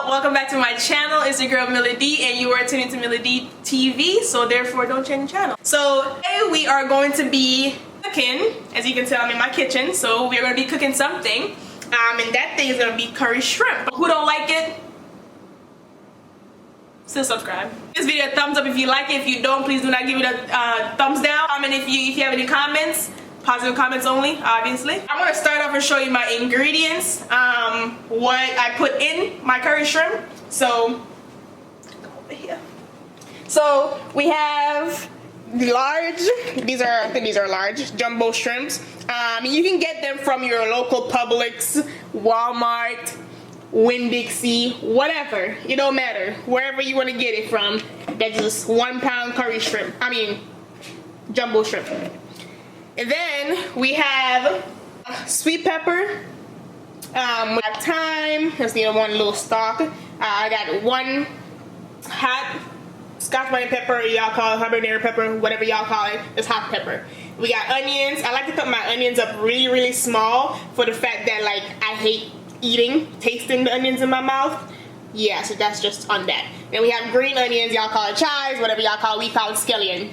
welcome back to my channel. It's your girl Millie D, and you are tuning to Millie D TV, so therefore don't change the channel. So today we are going to be cooking. As you can tell, I'm in my kitchen, so we're going to be cooking something, and that thing is going to be curry shrimp. Who don't like it? Still subscribe. This video a thumbs up if you like it. If you don't, please do not give it a thumbs down. Comment if you have any comments. Positive comments only, obviously. I'm gonna start off and show you my ingredients, what I put in my curry shrimp. So, go over here. So we have the large. I think these are large jumbo shrimps. You can get them from your local Publix, Walmart, Winn-Dixie, whatever. It don't matter. Wherever you want to get it from. That's just 1 pound curry shrimp. I mean, jumbo shrimp. And then we have sweet pepper. We have thyme. Just need one little stalk. I got 1 hot Scotch bonnet pepper. Y'all call it habanero pepper, whatever y'all call it. It's hot pepper. We got onions. I like to cut my onions up really, really small for the fact that like I hate tasting the onions in my mouth. Yeah, so that's just on that. Then we have green onions. Y'all call it chives, whatever y'all call it. We call it scallion.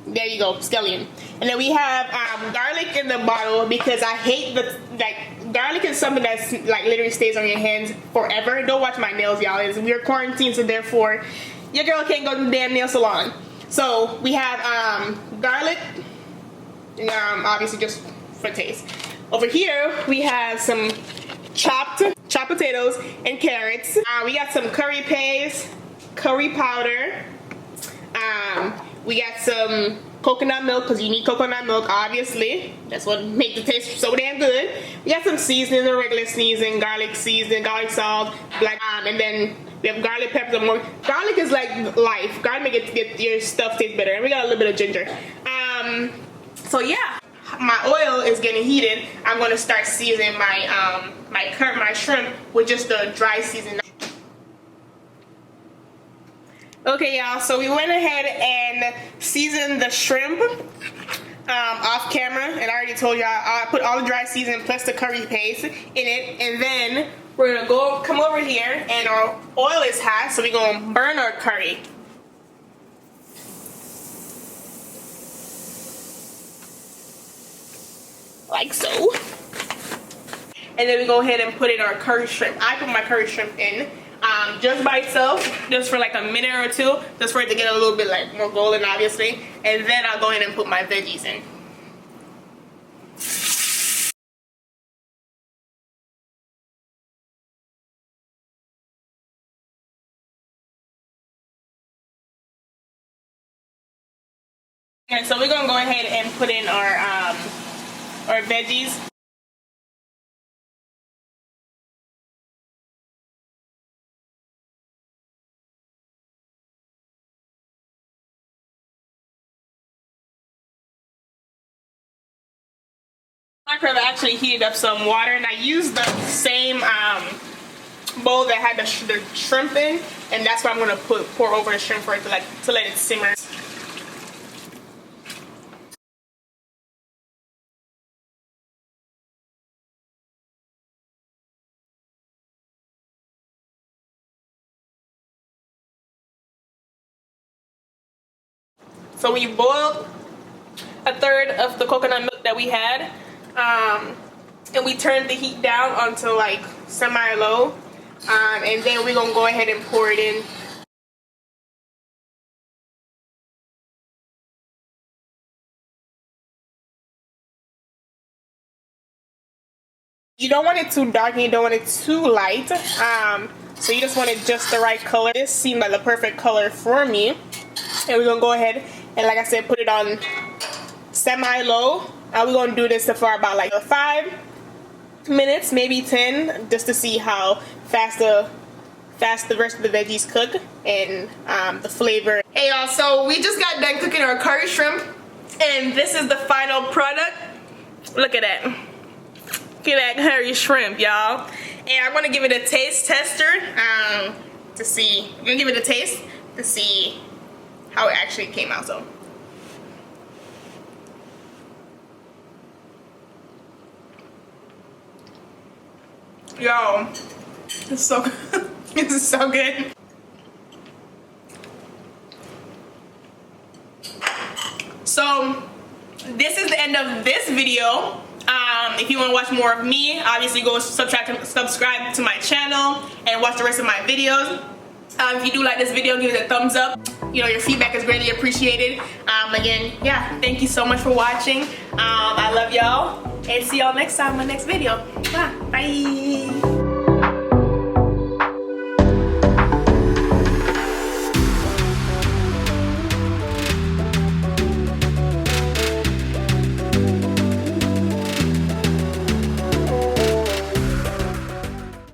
There you go, scallion. And then we have garlic in the bottle because I hate garlic is something that's like literally stays on your hands forever. Don't watch my nails, y'all. We're quarantined, so therefore your girl can't go to the damn nail salon. So we have garlic, obviously just for taste. Over here we have some chopped potatoes and carrots. We got some curry paste, curry powder. We got some coconut milk because you need coconut milk, obviously. That's what makes the taste so damn good. We got some seasoning, the regular seasoning, garlic seasoning, garlic salt, black, and then we have garlic pepper. More garlic is like life. Garlic make it get your stuff taste better. And we got a little bit of ginger. So yeah, my oil is getting heated. I'm gonna start seasoning my my shrimp with just the dry seasoning. Okay, y'all, so we went ahead and seasoned the shrimp off camera, and I already told y'all I put all the dry seasoning plus the curry paste in it, and then we're gonna come over here, and our oil is hot, so we're gonna burn our curry. Like so. And then we go ahead and put in our curry shrimp. I put my curry shrimp in. Just by itself, just for like a minute or two, just for it to get a little bit like more golden, obviously, and then I'll go ahead and put my veggies in. And so we're gonna go ahead and put in our veggies. I actually heated up some water, and I used the same bowl that had the shrimp in, and that's what I'm gonna pour over the shrimp for it to let it simmer. So we boiled 1/3 of the coconut milk that we had, and we turned the heat down onto like semi-low, and then we're gonna go ahead and pour it in. You don't want it too dark and you don't want it too light, so you just want it just the right color. This seemed like the perfect color for me, and we're gonna go ahead and, like I said, put it on semi-low. We're gonna do this for about like 5 minutes, maybe 10, just to see how fast the rest of the veggies cook and the flavor. Hey y'all, so we just got done cooking our curry shrimp, and this is the final product. Look at that. Look at that curry shrimp, y'all. And I'm gonna give it a taste tester to see. I'm gonna give it a taste to see how it actually came out. So. Yo, it's so good. This is so good. So this is the end of this video. If you want to watch more of me, obviously go subscribe to my channel and watch the rest of my videos. If you do like this video, give it a thumbs up. You know, your feedback is greatly appreciated. Again, yeah, thank you so much for watching. I love y'all, and see y'all next time in my next video. Bye.